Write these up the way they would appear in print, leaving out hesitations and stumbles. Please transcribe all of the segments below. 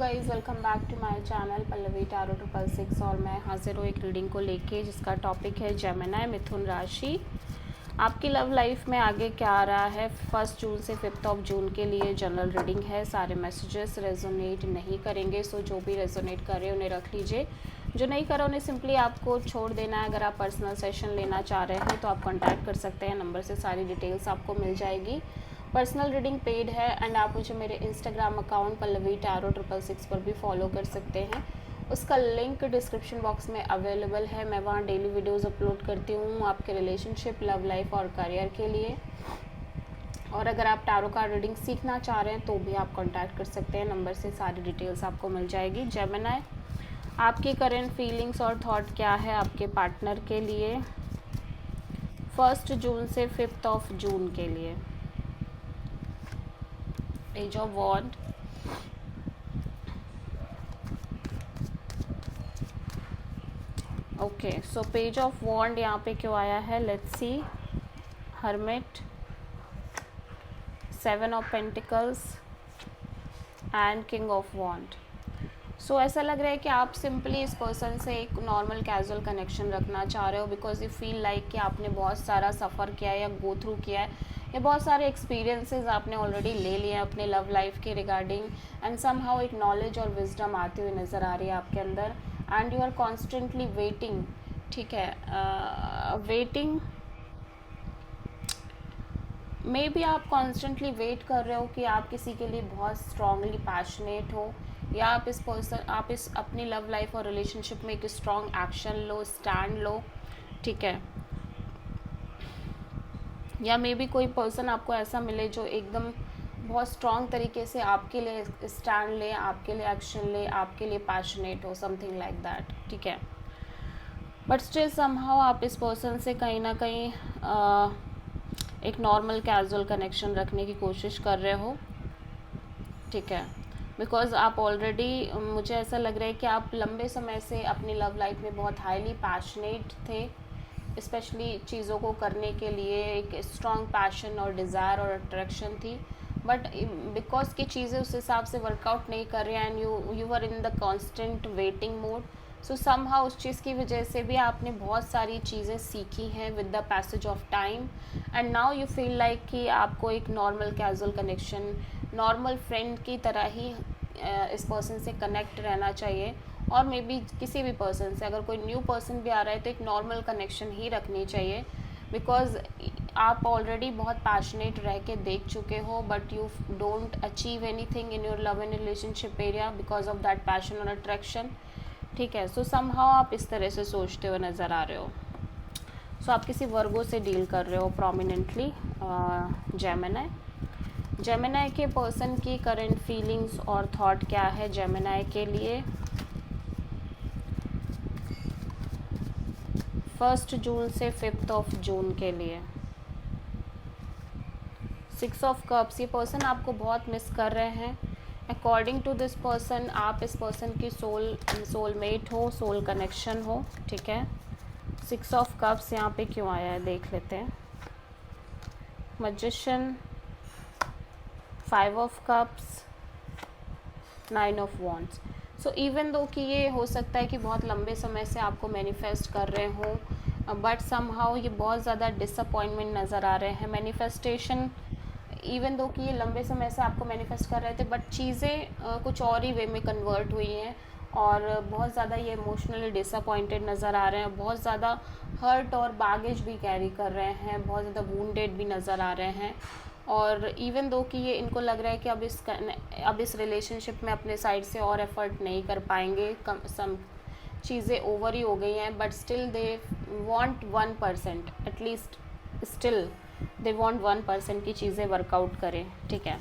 Guys welcome back to my channel Pallavi tarot 666 और मैं हाजिर हूँ एक रीडिंग को लेके जिसका टॉपिक है जेमिनी मिथुन राशि। आपकी लव लाइफ में आगे क्या आ रहा है 1 जून से 5 जून के लिए जनरल रीडिंग है। सारे मैसेजेस रेजोनेट नहीं करेंगे, सो जो भी रेजोनेट कर रहे हैं उन्हें रख लीजिए, जो नहीं करा उन्हें सिंपली आपको छोड़ देना है। अगर आप पर्सनल सेशन लेना चाह रहे हैं तो आप कॉन्टैक्ट कर सकते हैं, नंबर से सारी डिटेल्स आपको मिल जाएगी। पर्सनल रीडिंग पेड है एंड आप मुझे मेरे इंस्टाग्राम अकाउंट पल्लवी टैरो 666 पर भी फॉलो कर सकते हैं। उसका लिंक डिस्क्रिप्शन बॉक्स में अवेलेबल है। मैं वहाँ डेली वीडियोस अपलोड करती हूँ आपके रिलेशनशिप, लव लाइफ और करियर के लिए। और अगर आप टैरो कार्ड रीडिंग सीखना चाह रहे हैं तो भी आप कांटेक्ट कर सकते हैं, नंबर से सारी डिटेल्स आपको मिल जाएगी। जेमिनी, आपकी करंट फीलिंग्स और थॉट क्या है आपके पार्टनर के लिए 1 जून से 5 जून के लिए। Page of wand, okay so page of wand यहाँ पे क्यों आया है, let's see. Hermit, 7 of pentacles and king of wand. So ऐसा लग रहा है कि आप सिंपली इस पर्सन से एक नॉर्मल कैजुअल कनेक्शन रखना चाह रहे हो बिकॉज यू फील लाइक कि आपने बहुत सारा सफ़र किया है या गो थ्रू किया है या बहुत सारे एक्सपीरियंसेस आपने ऑलरेडी ले लिए हैं अपने लव लाइफ के रिगार्डिंग एंड समहाउ एक नॉलेज और विजडम आती हुई नज़र आ रही है आपके अंदर and you are constantly waiting. ठीक है, वेटिंग मे बी आप कॉन्स्टेंटली वेट कर रहे हो कि आप किसी के लिए बहुत स्ट्रांगली पैशनेट हो या आप इस अपनी लव लाइफ और रिलेशनशिप में एक स्ट्रॉन्ग एक्शन लो, स्टैंड लो। ठीक है, या मे बी कोई पर्सन आपको ऐसा मिले जो एकदम बहुत स्ट्रॉन्ग तरीके से आपके लिए स्टैंड ले, आपके लिए एक्शन ले, आपके लिए पैशनेट हो, समथिंग लाइक दैट। ठीक है, बट स्टिल समहाउ आप इस पर्सन से कहीं ना कहीं एक नॉर्मल कैजुअल कनेक्शन रखने की कोशिश कर रहे हो। ठीक है, बिकॉज आप ऑलरेडी, मुझे ऐसा लग रहा है कि आप लंबे समय से अपनी लव लाइफ में बहुत हाईली पैशनेट थे, स्पेशली चीज़ों को करने के लिए एक स्ट्रॉन्ग पैशन और डिज़ायर और अट्रैक्शन थी, बट बिकॉज की चीज़ें उस हिसाब से वर्कआउट नहीं कर रही and you are in the constant waiting mode. So somehow उस चीज़ की वजह से भी आपने बहुत सारी चीज़ें सीखी हैं with the passage of time and now you feel like कि आपको एक normal casual connection, normal friend की तरह ही इस पर्सन से कनेक्ट रहना चाहिए। और मे बी किसी भी पर्सन से अगर कोई न्यू पर्सन भी आ रहा है तो एक नॉर्मल कनेक्शन ही रखनी चाहिए बिकॉज आप ऑलरेडी बहुत पैशनेट रह के देख चुके हो but you don't achieve any thing in your love and relationship area because of that passion और अट्रैक्शन। ठीक है, सो समहाउ आप इस तरह से सोचते हुए नज़र आ रहे हो। सो आप किसी वर्गो से डील कर रहे हो प्रोमिनेंटली। जेमिनी के पर्सन की करंट फीलिंग्स और थॉट क्या है जेमिनी के लिए 1 जून से 5 जून के लिए। 6 ऑफ कप्स, ये पर्सन आपको बहुत मिस कर रहे हैं। अकॉर्डिंग टू दिस पर्सन आप इस पर्सन की सोलमेट हो, सोल कनेक्शन हो। ठीक है, 6 ऑफ कप्स यहाँ पे क्यों आया है देख लेते हैं। Magician, 5 of cups, 9 of wands. So even though कि ये हो सकता है कि बहुत लंबे समय से आपको मैनिफेस्ट कर रहे हो बट समहाउ ये बहुत ज़्यादा डिसअपॉइंटमेंट नज़र आ रहे हैं। मैनिफेस्टेशन इवन दो कि ये लंबे समय से आपको मैनिफेस्ट कर रहे थे बट चीज़ें कुछ और ही वे में कन्वर्ट हुई हैं और बहुत ज़्यादा ये इमोशनली डिसअपॉइंटेड नज़र आ रहे हैं, बहुत ज़्यादा हर्ट और बैगेज भी कैरी कर रहे हैं, बहुत ज़्यादा वूंडेड भी नज़र आ रहे हैं। और इवन दो कि ये इनको लग रहा है कि अब इस रिलेशनशिप में अपने साइड से और एफर्ट नहीं कर पाएंगे, सम चीज़ें ओवर ही हो गई हैं but still they want 1%, at least still they want 1% की चीज़ें वर्कआउट करें। ठीक है,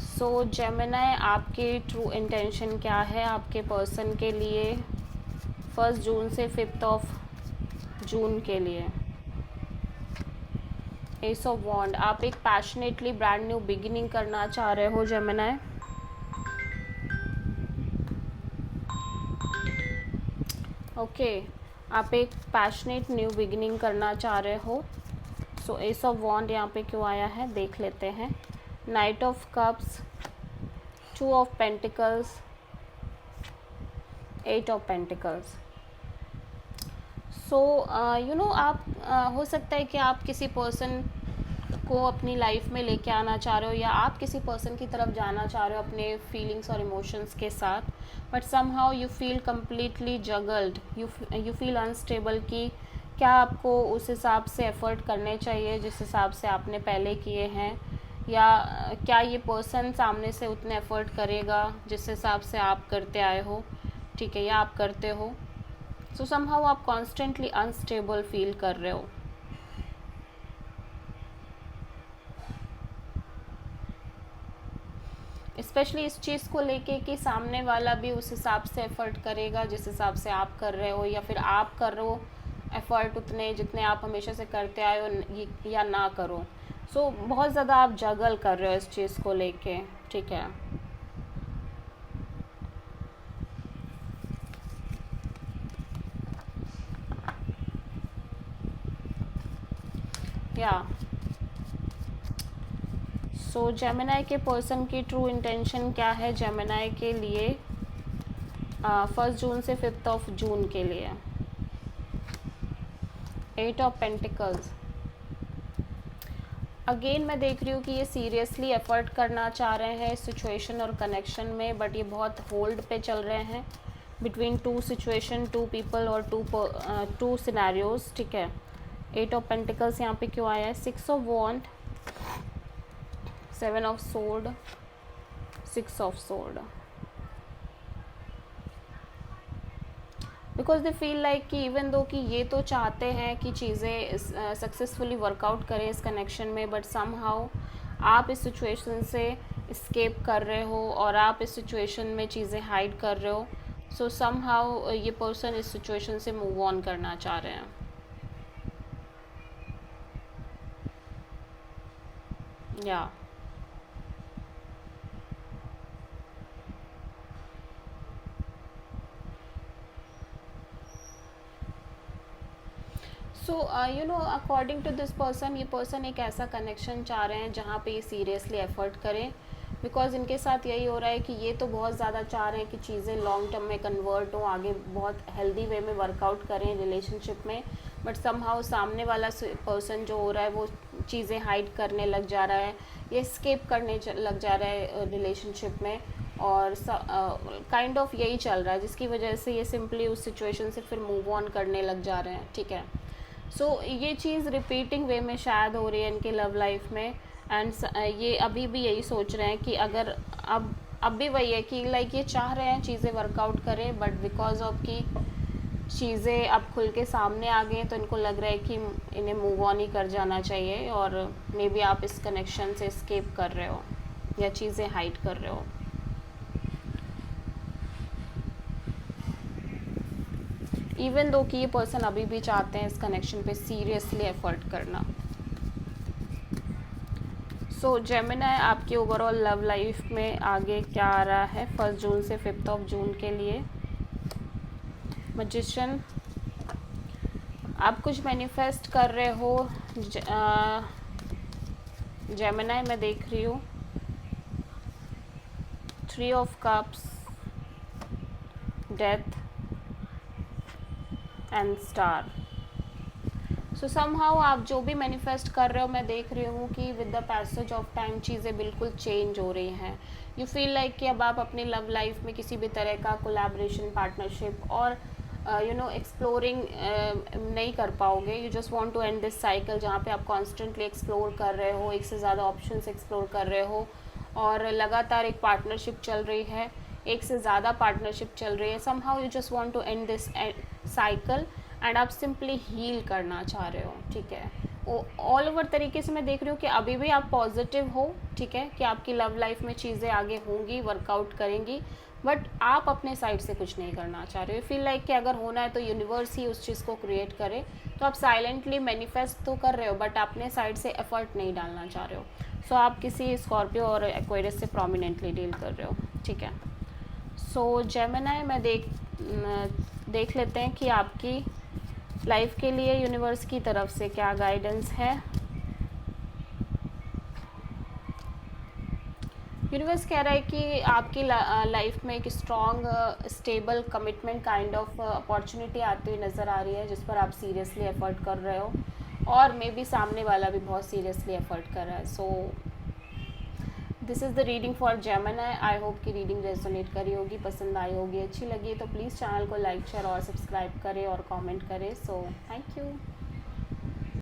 सो जेमिनी आपकी ट्रू इंटेंशन क्या है आपके पर्सन के लिए 1 जून से 5 जून के लिए। एस ऑफ वॉन्ड, आप एक पैशनेटली ब्रांड न्यू बिगिनिंग करना चाह रहे हो जेमिनी। ओके, आप एक पैशनेट न्यू बिगिनिंग करना चाह रहे हो। सो एस ऑफ वॉन्ड यहाँ पे क्यों आया है देख लेते हैं। Knight of cups, 2 of pentacles, 8 of pentacles. So आप हो सकता है कि आप किसी पर्सन को अपनी लाइफ में लेके आना चाह रहे हो, या आप किसी पर्सन की तरफ जाना चाह रहे हो अपने फीलिंग्स और इमोशंस के साथ, but somehow you feel completely juggled, you feel unstable कि क्या आपको उस हिसाब से एफ़र्ट करने चाहिए जिस हिसाब से आपने पहले किए हैं, या क्या ये पर्सन सामने से उतने एफ़र्ट करेगा जिस हिसाब से आप करते आए हो, ठीक है, या आप करते हो। सो समहाउ आप कॉन्स्टेंटली अनस्टेबल फील कर रहे हो। स्पेशली इस चीज़ को लेके कि सामने वाला भी उस हिसाब से एफ़र्ट करेगा जिस हिसाब से आप कर रहे हो, या फिर आप कर रहे हो एफ़र्ट उतने जितने आप हमेशा से करते आए हो, या ना करो। सो बहुत ज़्यादा आप जगल कर रहे हो इस चीज़ को लेके, ठीक है। या सो जेमिनाई के पर्सन की ट्रू इंटेंशन क्या है जेमिनाई के लिए 1 जून से 5 जून के लिए। 8 ऑफ पेंटिकल्स। अगेन मैं देख रही हूँ कि ये सीरियसली एफर्ट करना चाह रहे हैं इस सिचुएशन और कनेक्शन में, बट ये बहुत होल्ड पे चल रहे हैं बिटवीन 2 सिचुएशन, 2 पीपल और 2 सिनेरियोज, ठीक है। 8 ऑफ पेंटिकल्स यहाँ पे क्यों आया है? 6 of wand, 7 of sword, 6 of sword. Because they feel like कि इवन दो कि ये तो चाहते हैं कि चीज़ें सक्सेसफुली वर्कआउट करें इस कनेक्शन में, बट समहाउ आप इस सिचुएशन से इस्केप कर रहे हो और आप इस सिचुएशन में चीज़ें हाइड कर रहे हो। सो समहाउ ये पर्सन इस सिचुएशन से मूव ऑन करना चाह रहे हैं। या so according to this person, ये पर्सन एक ऐसा कनेक्शन चाह रहे हैं जहाँ पे ये सीरियसली एफर्ट करें, बिकॉज इनके साथ यही हो रहा है कि ये तो बहुत ज़्यादा चाह रहे हैं कि चीज़ें लॉन्ग टर्म में कन्वर्ट हों, आगे बहुत हेल्दी वे में वर्कआउट करें रिलेशनशिप में, बट समहाउ सामने वाला पर्सन जो हो रहा है वो चीज़ें हाइड करने लग जा रहा है, ये स्केप करने लग जा रहा है रिलेशनशिप में, और काइंड ऑफ यही चल रहा है जिसकी वजह से ये सिंपली उस सिचुएशन से फिर मूव ऑन करने लग जा रहे हैं, ठीक है। सो ये चीज़ रिपीटिंग वे में शायद हो रही है इनके लव लाइफ में, एंड ये अभी भी यही सोच रहे हैं कि अगर अब भी वही है कि लाइक ये चाह रहे हैं चीज़ें वर्कआउट करें, बट बिकॉज ऑफ कि चीज़ें अब खुल के सामने आ गई तो इनको लग रहा है कि इन्हें मूव ऑन ही कर जाना चाहिए, और मे बी आप इस कनेक्शन से एस्केप कर रहे हो या चीज़ें हाइड कर रहे हो। इवन दो कि ये पर्सन अभी भी चाहते हैं इस कनेक्शन पे सीरियसली एफर्ट करना। सो जेमिनाई आपकी ओवरऑल लव लाइफ में आगे क्या आ रहा है 1 जून से 5 जून के लिए? मैजिशियन, आप कुछ मैनिफेस्ट कर रहे हो जेमिनाई, मैं देख रही हूँ 3 of cups, death and star. So somehow आप जो भी मैनिफेस्ट कर रहे हो, मैं देख रही हूँ कि with the passage of time चीज़ें बिल्कुल चेंज हो रही हैं। यू फील लाइक कि अब आप अपनी लव लाइफ में किसी भी तरह का कोलैबोरेशन, पार्टनरशिप और एक्सप्लोरिंग नहीं कर पाओगे। You just want to end this cycle जहाँ पे आप कॉन्स्टेंटली एक्सप्लोर कर रहे हो, एक से ज़्यादा ऑप्शंस एक्सप्लोर कर रहे हो, और लगातार एक पार्टनरशिप चल रही है, एक से ज़्यादा पार्टनरशिप चल रही है। Somehow you just want to end this cycle and आप सिंपली हील करना चाह रहे हो, ठीक है। ऑल ओवर तरीके से मैं देख रही हूँ कि अभी भी आप पॉजिटिव हो, ठीक है, कि आपकी लव लाइफ में चीज़ें आगे होंगी, वर्कआउट करेंगी, बट आप अपने साइड से कुछ नहीं करना चाह रहे हो। फील लाइक कि अगर होना है तो यूनिवर्स ही उस चीज़ को क्रिएट करे, तो आप साइलेंटली मैनिफेस्ट तो कर रहे हो बट अपने साइड से एफर्ट नहीं डालना चाह रहे हो। सो आप किसी स्कॉर्पियो और एक्वेरियस से प्रोमिनेंटली डील कर रहे हो, ठीक है। सो जेमिनाई, मैं देख लेते हैं कि आपकी लाइफ के लिए यूनिवर्स की तरफ से क्या गाइडेंस है यूनिवर्स कह रहा है कि आपकी लाइफ में एक strong stable commitment kind of opportunity आती हुई नज़र आ रही है, जिस पर आप सीरियसली एफर्ट कर रहे हो, और मे बी सामने वाला भी बहुत सीरियसली एफर्ट कर रहा है. So this is the reading for Gemini. I hope कि रीडिंग रेजोनेट करी होगी, पसंद आई होगी, अच्छी लगी तो प्लीज़ चैनल को लाइक शेयर और सब्सक्राइब करें और कमेंट करें. So thank you.